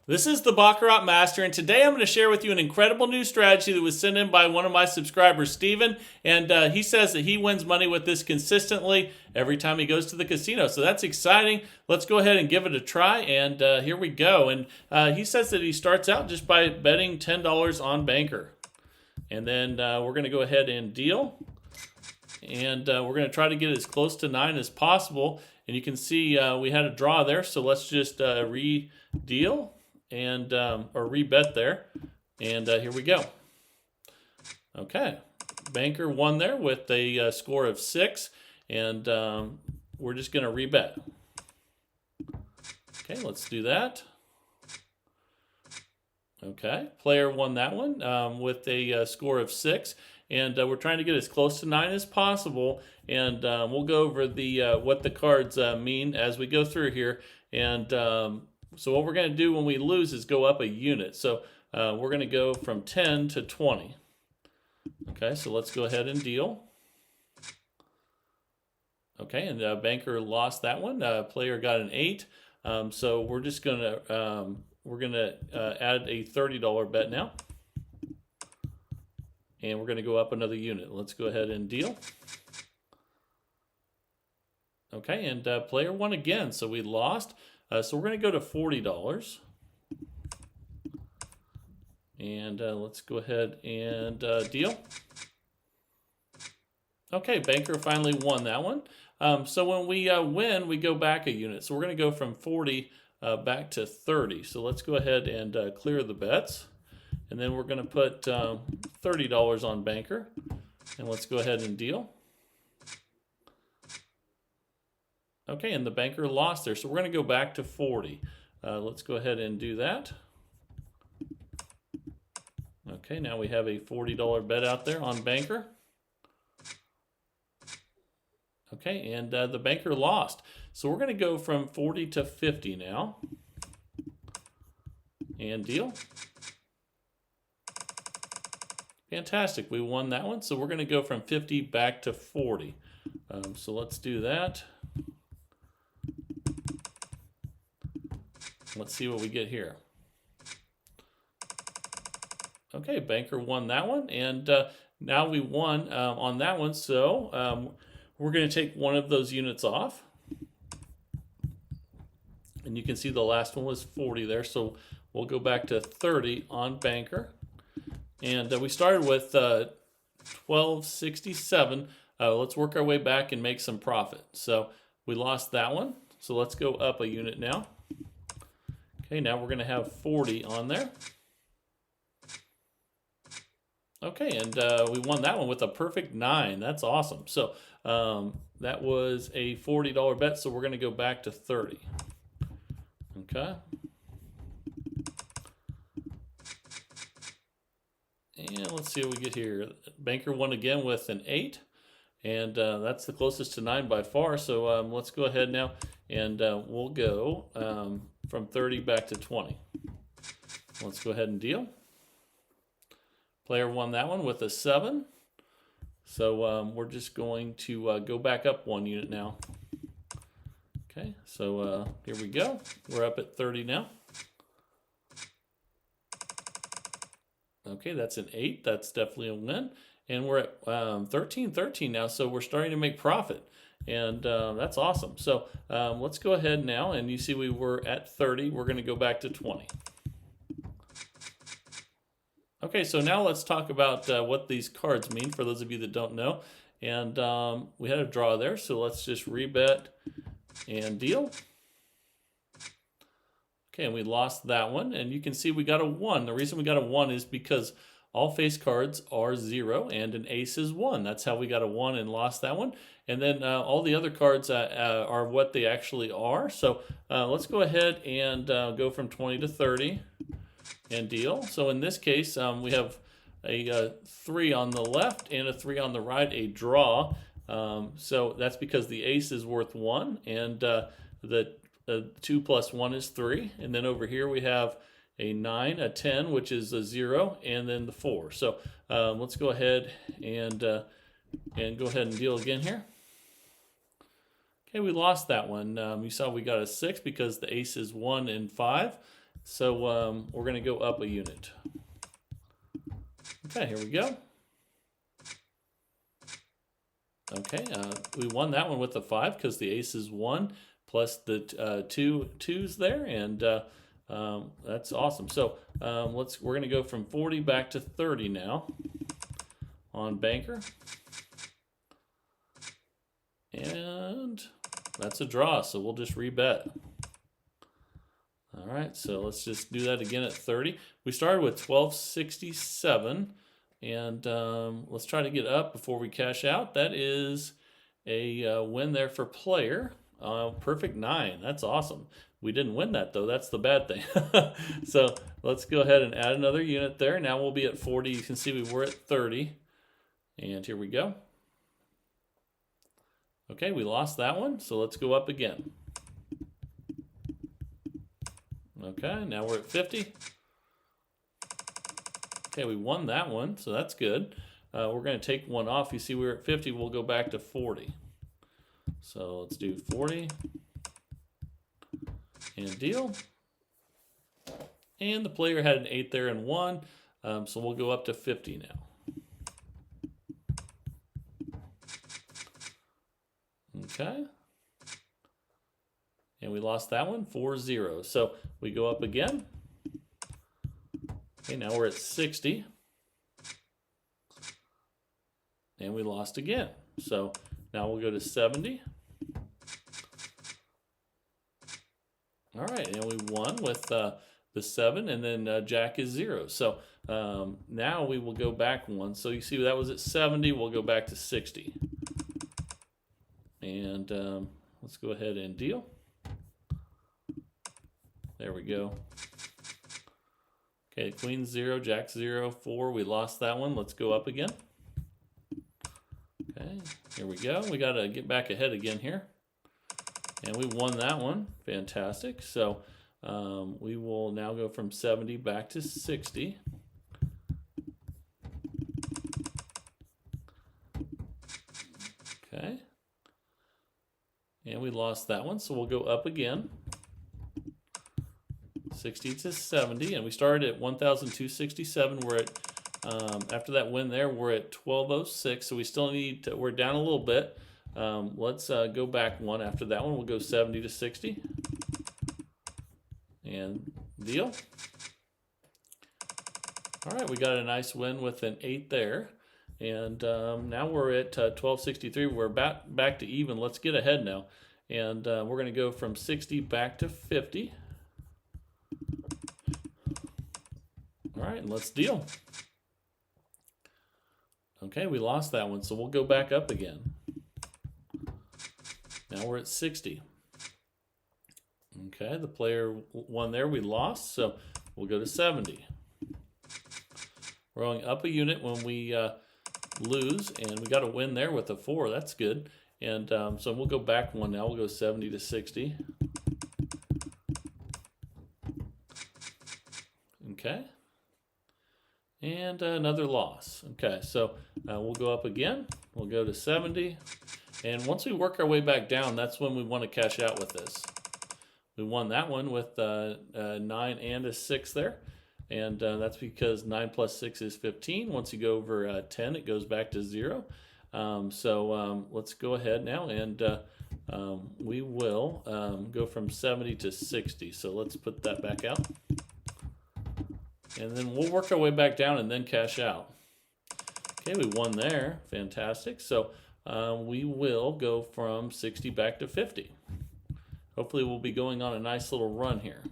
This is the Baccarat Master, and today I'm going to share with you an incredible new strategy that was sent in by one of my subscribers, Steven, and he says that he wins money with this consistently every time he goes to the casino, so that's exciting. Let's go ahead and give it a try, and here we go. And he says that he starts out just by betting $10 on Banker, and then we're going to go ahead and deal, and we're going to try to get as close to 9 as possible. And you can see we had a draw there, so let's just re-deal and or rebet there, and here we go. Okay, Banker won there with a score of 6, and we're just going to rebet. Okay, let's do that. Okay, player won that one with a score of 6, and we're trying to get as close to 9 as possible, and we'll go over the what the cards mean as we go through here. And so what we're going to do when we lose is go up a unit. So we're going to go from 10 to 20. Okay, so let's go ahead and deal. Okay, and Banker lost that one. Player got an 8. So we're just going to add a $30 bet now. And we're going to go up another unit. Let's go ahead and deal. Okay, and player won again, so we lost. So we're going to go to $40. And let's go ahead and deal. Okay, Banker finally won that one. So when we win, we go back a unit. So we're going to go from 40 back to 30. So let's go ahead and clear the bets. And then we're going to put $30 on Banker. And let's go ahead and deal. Okay, and the Banker lost there, so we're going to go back to 40. Let's go ahead and do that. Okay, now we have a $40 bet out there on Banker. Okay, and the Banker lost. So we're going to go from 40 to 50 now. And deal. Fantastic, we won that one. So we're going to go from 50 back to 40. So let's do that. Let's see what we get here. Okay, Banker won that one, and now we won on that one, so we're going to take one of those units off. And you can see the last one was 40 there, so we'll go back to 30 on Banker. And we started with 1267. Let's work our way back and make some profit. So we lost that one, so let's go up a unit now. Okay, now we're going to have 40 on there. Okay, and we won that one with a perfect 9. That's awesome. So that was a $40 bet, so we're going to go back to 30. Okay. And let's see what we get here. Banker won again with an 8. And that's the closest to 9 by far. So let's go ahead now, and we'll go from 30 back to 20. Let's go ahead and deal. Player won that one with a 7. So we're just going to go back up 1 unit now. Okay, so here we go. We're up at 30 now. Okay, that's an 8. That's definitely a win. And we're at 13-13 now, so we're starting to make profit. And that's awesome. So let's go ahead now, and you see we were at 30. We're going to go back to 20. Okay, so now let's talk about what these cards mean for those of you that don't know. And we had a draw there, so let's just rebet and deal. Okay, and we lost that one, and you can see we got a 1. The reason we got a 1 is because all face cards are 0 and an ace is 1. That's how we got a 1 and lost that one. And then all the other cards are what they actually are. So let's go ahead and go from 20 to 30 and deal. So in this case, we have a 3 on the left and a 3 on the right, a draw. So that's because the ace is worth 1, and the 2 plus 1 is 3. And then over here we have a 9, a 10, which is a 0, and then the 4. So let's go ahead and go ahead and deal again here. Okay, we lost that one. You saw we got a 6 because the ace is 1 and 5. So we're going to go up a unit. Okay, here we go. Okay, we won that one with the 5 because the ace is 1 plus the 2 twos there, and that's awesome. So we're going to go from 40 back to 30 now on banker, and that's a draw. So we'll just rebet. All right, so let's just do that again at 30. We started with 1267. And let's try to get up before we cash out. That is a win there for player. Perfect 9. That's awesome. We didn't win that, though. That's the bad thing. So let's go ahead and add another unit there. Now we'll be at 40. You can see we were at 30. And here we go. Okay, we lost that one. So let's go up again. Okay, now we're at 50. Okay, we won that one, so that's good. We're going to take one off. You see we were at 50. We'll go back to 40. So let's do 40. And deal. And the player had an 8 there and 1. So we'll go up to 50 now. Okay. And we lost that one, 4-0. So we go up again. Okay, now we're at 60. And we lost again. So now we'll go to 70. All right, and we won with the 7, and then Jack is 0. So now we will go back one. So you see that was at 70. We'll go back to 60. And let's go ahead and deal. There we go. Okay, Queen 0, Jack 0, 4. We lost that one. Let's go up again. Okay, here we go. We got to get back ahead again here. And we won that one. Fantastic. So we will now go from 70 back to 60. Okay. And we lost that one, so we'll go up again. 60 to 70, and we started at 1,267. We're at, after that win there, we're at 1206, so we still need to, we're down a little bit. Let's go back one after that one. We'll go 70 to 60. And deal. All right, we got a nice win with an 8 there. And now we're at 1263. We're back to even. Let's get ahead now. And we're going to go from 60 back to 50. All right, and let's deal. Okay, we lost that one, so we'll go back up again. Now we're at 60. Okay, the player won there, we lost, so we'll go to 70. We're going up a unit when we lose, and we got a win there with a 4. That's good. And so we'll go back one now. We'll go 70 to 60. Okay. And another loss. Okay, so we'll go up again. We'll go to 70. And once we work our way back down, that's when we want to cash out with this. We won that one with 9 and a 6 there. And that's because 9 plus 6 is 15. Once you go over 10, it goes back to 0. So let's go ahead now, and we will go from 70 to 60. So let's put that back out. And then we'll work our way back down and then cash out. Okay, we won there. Fantastic. So we will go from 60 back to 50. Hopefully we'll be going on a nice little run here.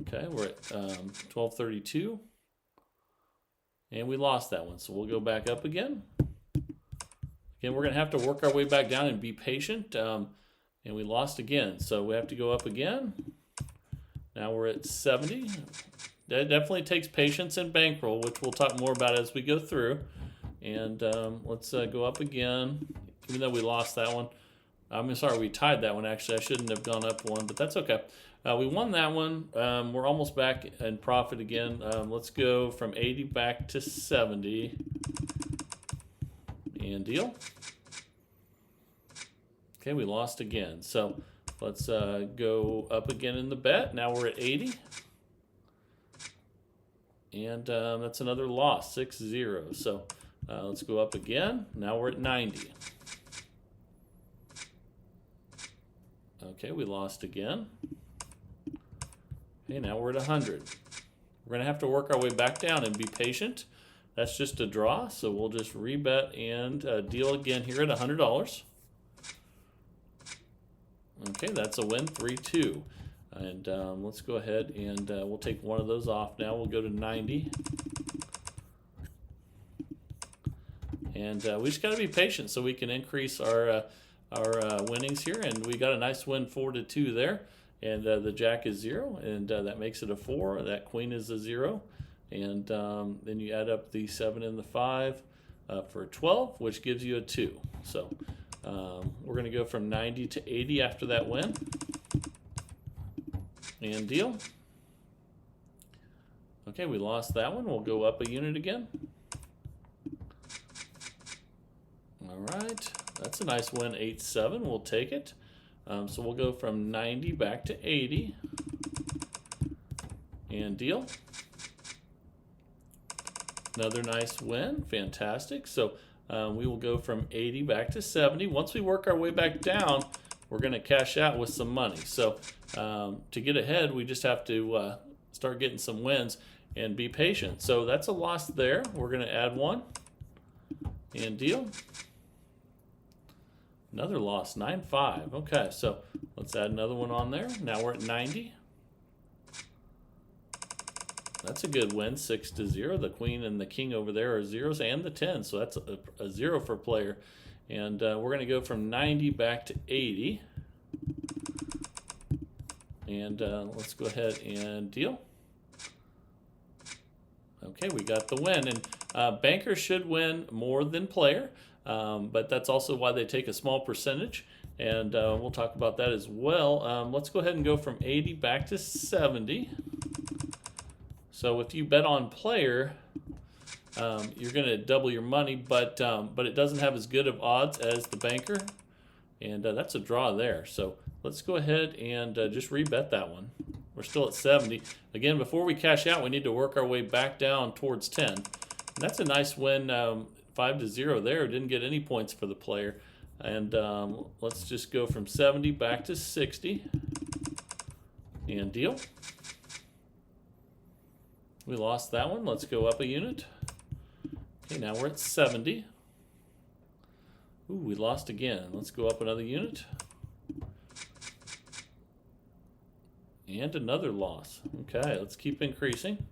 Okay, we're at 1232. And we lost that one, so we'll go back up again. Again, we're going to have to work our way back down and be patient. And we lost again, so we have to go up again. Now we're at 70. That definitely takes patience and bankroll, which we'll talk more about as we go through. And let's go up again, even though we lost that one. I'm sorry, we tied that one, actually. I shouldn't have gone up one, but that's okay. We won that one. We're almost back in profit again. Let's go from 80 back to 70. And deal. Okay, we lost again. So Let's go up again in the bet. Now we're at 80. And that's another loss, 6-0. So let's go up again. Now we're at 90. Okay, we lost again. Okay, now we're at 100. We're going to have to work our way back down and be patient. That's just a draw, so we'll just rebet and deal again here at $100. Okay, that's a win, 3-2. And let's go ahead and we'll take one of those off now. We'll go to 90. And we just got to be patient so we can increase our winnings here. And we got a nice win, 4-2 there. And the jack is 0, and that makes it a 4. That queen is a 0. And then you add up the 7 and the 5 for 12, which gives you a 2. So we're going to go from 90 to 80 after that win. And deal. Okay, we lost that one. We'll go up a unit again. All right, that's a nice win, 8-7. We'll take it. So we'll go from 90 back to 80. And deal. Another nice win, fantastic. So we will go from 80 back to 70. Once we work our way back down, we're going to cash out with some money. So to get ahead, we just have to start getting some wins and be patient. So that's a loss there. We're going to add one and deal. Another loss, 9-5. Okay, so let's add another one on there. Now we're at 90. That's a good win, 6-0. The queen and the king over there are zeros, and the 10, so that's a 0 for player. And we're going to go from 90 back to 80. And let's go ahead and deal. Okay, we got the win. And banker should win more than player, but that's also why they take a small percentage. And we'll talk about that as well. Let's go ahead and go from 80 back to 70. So if you bet on player, you're going to double your money, but it doesn't have as good of odds as the banker, and that's a draw there. So let's go ahead and just rebet that one. We're still at 70. Again, before we cash out, we need to work our way back down towards 10. And that's a nice win, 5-0 there. Didn't get any points for the player. And let's just go from 70 back to 60 and deal. We lost that one. Let's go up a unit. Okay, now we're at 70. Ooh, we lost again. Let's go up another unit. And another loss. Okay, let's keep increasing.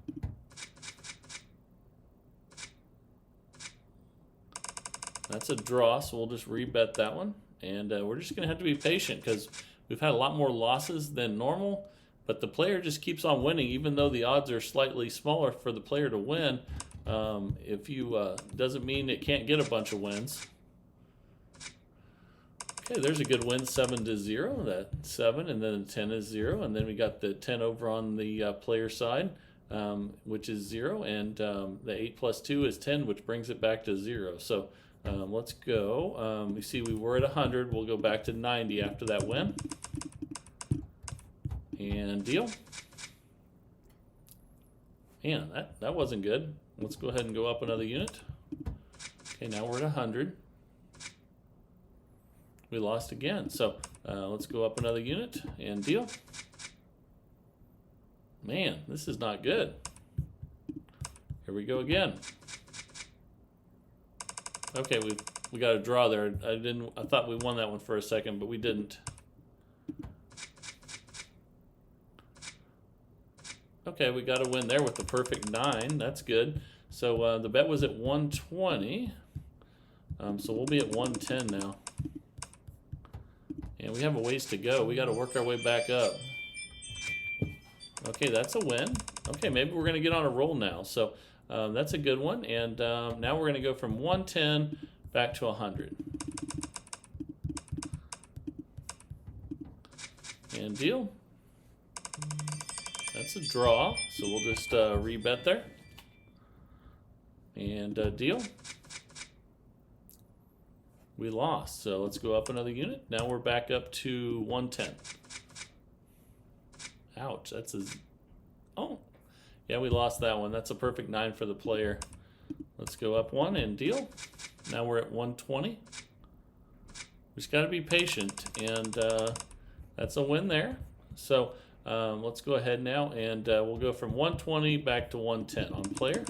That's a draw, so we'll just rebet that one. And we're just going to have to be patient because we've had a lot more losses than normal. But the player just keeps on winning, even though the odds are slightly smaller for the player to win. If you doesn't mean it can't get a bunch of wins. Okay, there's a good win, 7-0. That 7, and then the 10 is 0, and then we got the 10 over on the player side, which is 0, and the 8 plus 2 is 10, which brings it back to 0. So let's go. We see we were at 100. We'll go back to 90 after that win. And deal. Man, that wasn't good. Let's go ahead and go up another unit. Okay, now we're at 100. We lost again. So let's go up another unit and deal. Man, this is not good. Here we go again. Okay, we got a draw there. I thought we won that one for a second, but we didn't. Okay, we got a win there with the perfect 9. That's good. So the bet was at 120. So we'll be at 110 now. And we have a ways to go. We got to work our way back up. Okay, that's a win. Okay, maybe we're going to get on a roll now. So that's a good one. And now we're going to go from 110 back to 100. And deal. That's a draw, so we'll just rebet there. And deal. We lost, so let's go up another unit. Now we're back up to 110. Ouch, that's a... Oh, yeah, we lost that one. That's a perfect 9 for the player. Let's go up 1 and deal. Now we're at 120. We just got to be patient, and that's a win there. So let's go ahead now, and we'll go from 120 back to 110 on player.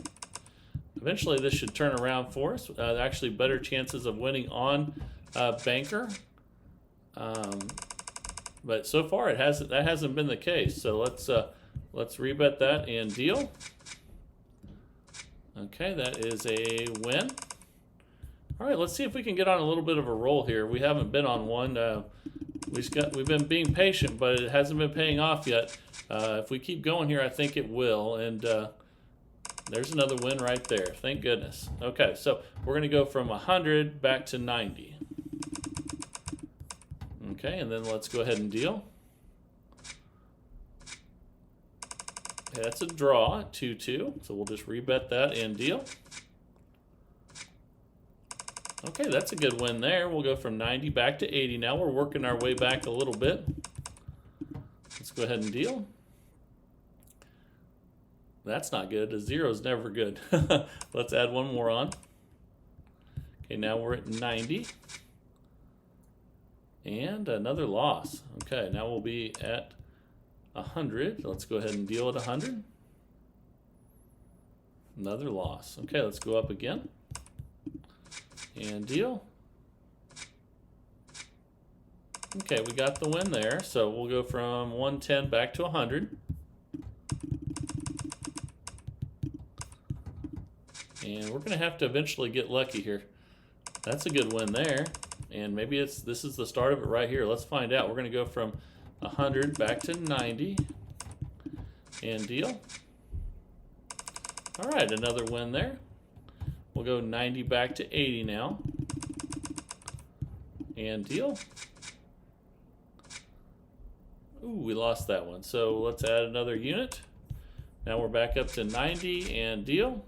Eventually, this should turn around for us. Actually, better chances of winning on banker. But so far, that hasn't been the case. So let's rebet that and deal. Okay, that is a win. All right, let's see if we can get on a little bit of a roll here. We haven't been on one. We've been being patient, but it hasn't been paying off yet. If we keep going here, I think it will. And there's another win right there. Thank goodness. Okay, so we're going to go from 100 back to 90. Okay, and then let's go ahead and deal. Okay, that's a draw, 2-2. So we'll just rebet that and deal. Okay, that's a good win there. We'll go from 90 back to 80 now. We're working our way back a little bit. Let's go ahead and deal. That's not good. A 0 is never good. Let's add one more on. Okay, now we're at 90. And another loss. Okay, now we'll be at 100. Let's go ahead and deal at 100. Another loss. Okay, let's go up again. And deal. Okay, we got the win there. So we'll go from 110 back to 100. And we're going to have to eventually get lucky here. That's a good win there. And maybe this is the start of it right here. Let's find out. We're going to go from 100 back to 90. And deal. All right, another win there. We'll go 90 back to 80 now. And deal. Ooh, we lost that one. So let's add another unit. Now we're back up to 90 and deal.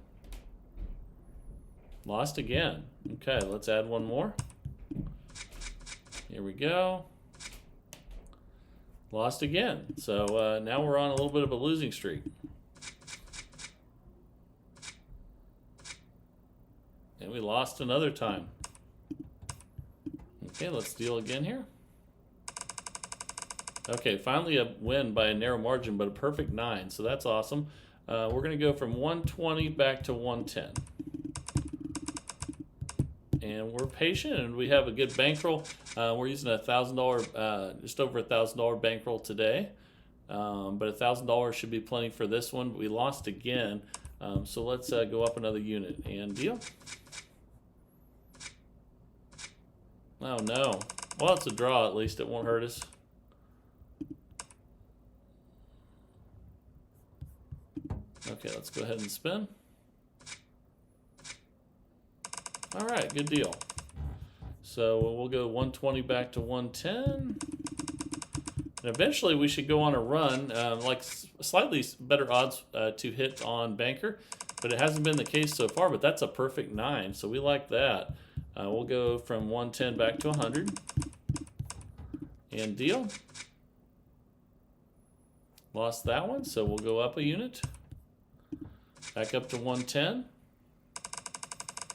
Lost again. Okay, let's add one more. Here we go. Lost again. So now we're on a little bit of a losing streak. And we lost another time. Okay, let's deal again here. Okay, finally a win by a narrow margin, but a perfect 9. So that's awesome. We're going to go from 120 back to 110. And we're patient, and we have a good bankroll. We're using $1,000, just over $1,000 bankroll today, but $1,000 should be plenty for this one. We lost again, so let's go up another unit and deal. Oh no! Well, it's a draw. At least it won't hurt us. Okay, let's go ahead and spin. All right, good deal. So we'll go 120 back to 110. And eventually we should go on a run, like slightly better odds to hit on banker, but it hasn't been the case so far, but that's a perfect 9, so we like that. We'll go from 110 back to 100. And deal. Lost that one, so we'll go up a unit. Back up to 110.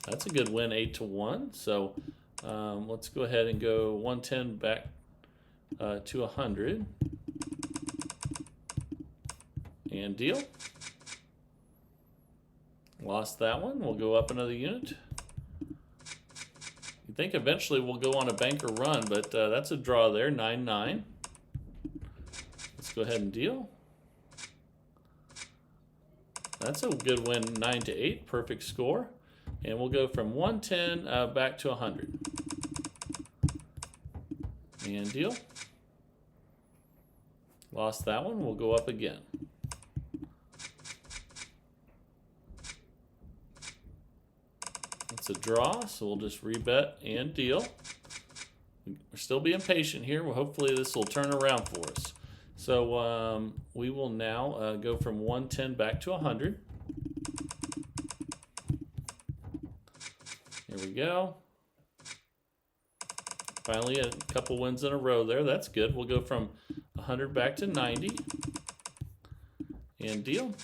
That's a good win, 8-1. So let's go ahead and go 110 back to 100. And deal. Lost that one. We'll go up another unit. You think eventually we'll go on a banker run, but that's a draw there, 9-9. Let's go ahead and deal. That's a good win, 9-8, perfect score. And we'll go from 110 back to 100. And deal. Lost that one. We'll go up again. It's a draw, so we'll just rebet and deal. We're still being patient here. Well, hopefully this will turn around for us. So we will now go from 110 back to 100. Here we go. Finally, a couple wins in a row there. That's good. We'll go from 100 back to 90. And deal.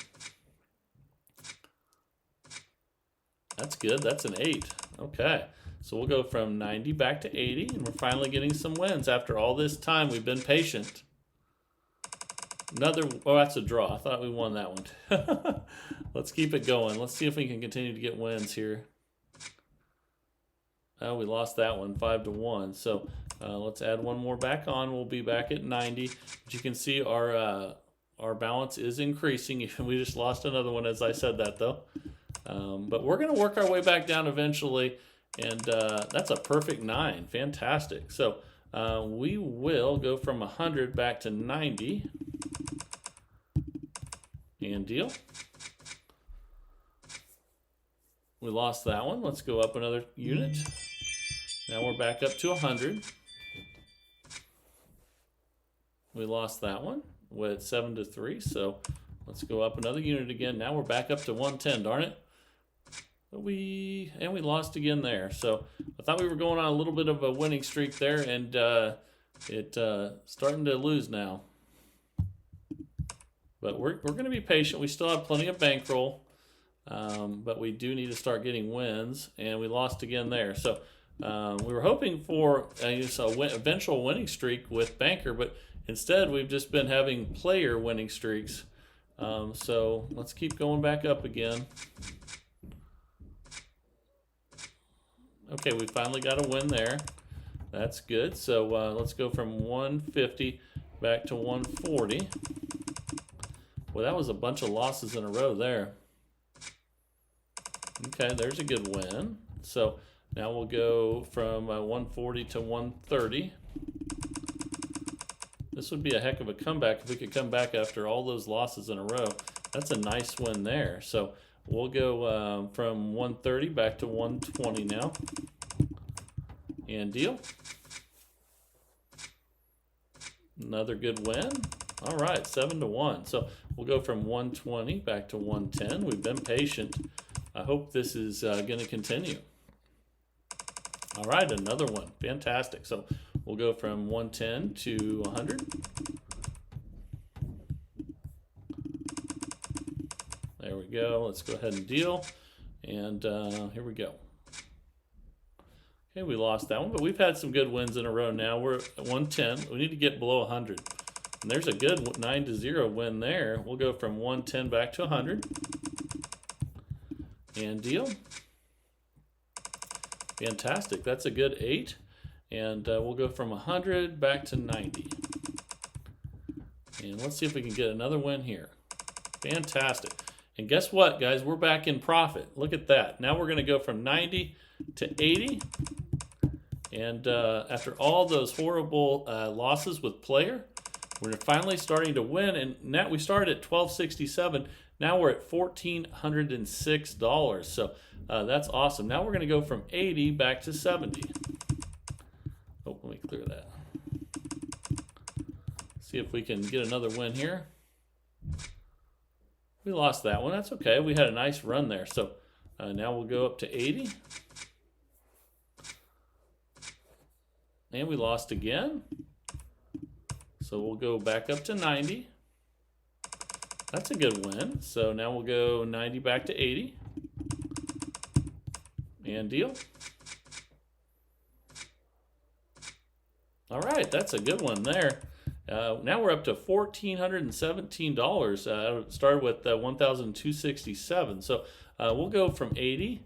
That's good. That's an 8. Okay. So we'll go from 90 back to 80, and we're finally getting some wins after all this time. We've been patient. Oh, that's a draw. I thought we won that one. Let's keep it going. Let's see if we can continue to get wins here. Oh, we lost that one, 5-1. So let's add one more back on. We'll be back at 90. But you can see our balance is increasing. We just lost another one as I said that, though. But we're going to work our way back down eventually. And that's a perfect 9. Fantastic. So we will go from 100 back to 90. And deal. We lost that one. Let's go up another unit. Now we're back up to 100. We lost that one with 7-3. So let's go up another unit again. Now we're back up to 110. Darn it. We lost again there. So I thought we were going on a little bit of a winning streak there, and it's starting to lose now. But we're going to be patient. We still have plenty of bankroll, but we do need to start getting wins, and we lost again there. So we were hoping for a eventual winning streak with banker, but instead we've just been having player winning streaks. So let's keep going back up again. Okay, we finally got a win there. That's good. So let's go from 150 back to 140. Well, that was a bunch of losses in a row there. Okay, there's a good win. So now we'll go from 140 to 130. This would be a heck of a comeback if we could come back after all those losses in a row. That's a nice win there. So we'll go from 130 back to 120 now. And deal. Another good win. All right, 7-1. So we'll go from 120 back to 110. We've been patient. I hope this is going to continue. All right, another one. Fantastic. So we'll go from 110 to 100. There we go. Let's go ahead and deal. And here we go. Okay, we lost that one, but we've had some good wins in a row now. We're at 110. We need to get below 100. And there's a good 9-0 win there. We'll go from 110 back to 100. And deal. Fantastic. That's a good 8. And we'll go from 100 back to 90. And let's see if we can get another win here. Fantastic. And guess what, guys? We're back in profit. Look at that. Now we're going to go from 90 to 80. And after all those horrible losses with player, we're finally starting to win. And now we started at $1,267. Now we're at $1,406. So that's awesome. Now we're going to go from 80 back to 70. Oh, let me clear that. See if we can get another win here. We lost that one. That's okay. We had a nice run there. So now we'll go up to 80. And we lost again. So we'll go back up to 90. That's a good win. So now we'll go 90 back to 80. And deal. All right, that's a good one there. Now we're up to $1,417. Started with $1,267. So we'll go from 80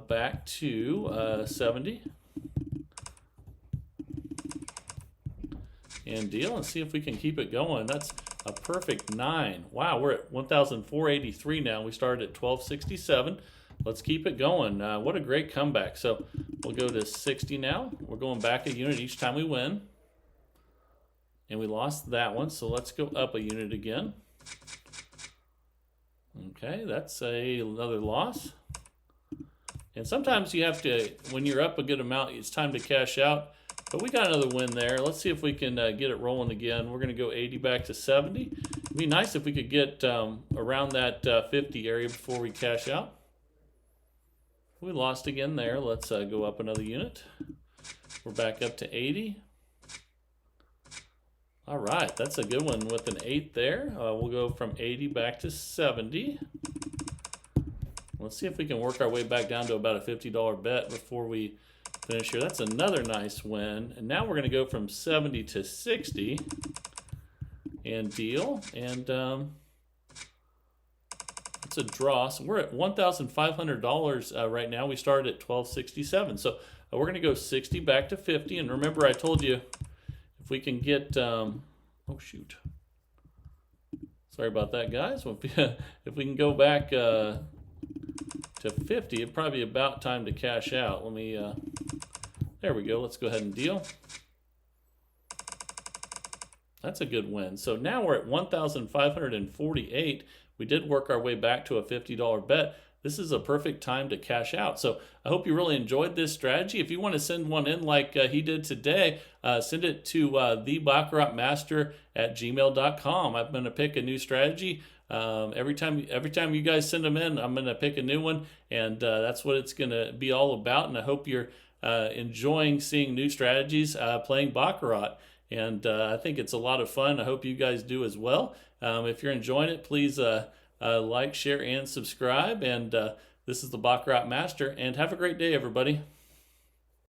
back to 70. And deal, and see if we can keep it going. That's a perfect 9. Wow, we're at 1,483 now. We started at 1,267. Let's keep it going. What a great comeback. So we'll go to 60 now. We're going back a unit each time we win. And we lost that one, so let's go up a unit again. Okay, that's another loss. And sometimes you have to, when you're up a good amount, it's time to cash out. But we got another win there. Let's see if we can get it rolling again. We're going to go 80 back to 70. It'd be nice if we could get around that 50 area before we cash out. We lost again there. Let's go up another unit. We're back up to 80. All right, that's a good one with an 8 there. We'll go from 80 back to 70. Let's see if we can work our way back down to about a $50 bet before we finish here. That's another nice win. And now we're going to go from 70 to 60 and deal. And it's a draw. So we're at $1,500 right now. We started at $1,267. So we're going to go 60 back to 50. And remember, I told you, if we can get, oh shoot. Sorry about that, guys. If we can go back to 50, it'd probably be about time to cash out. Let me, there we go. Let's go ahead and deal. That's a good win. So now we're at 1,548. We did work our way back to a $50 bet. This is a perfect time to cash out. So I hope you really enjoyed this strategy. If you want to send one in like he did today, send it to thebaccaratmaster@gmail.com. I'm going to pick a new strategy. Every time you guys send them in, I'm going to pick a new one, and that's what it's going to be all about. And I hope you're enjoying seeing new strategies playing Baccarat. And I think it's a lot of fun. I hope you guys do as well. If you're enjoying it, please like, share, and subscribe. And this is the Baccarat Master. And have a great day, everybody.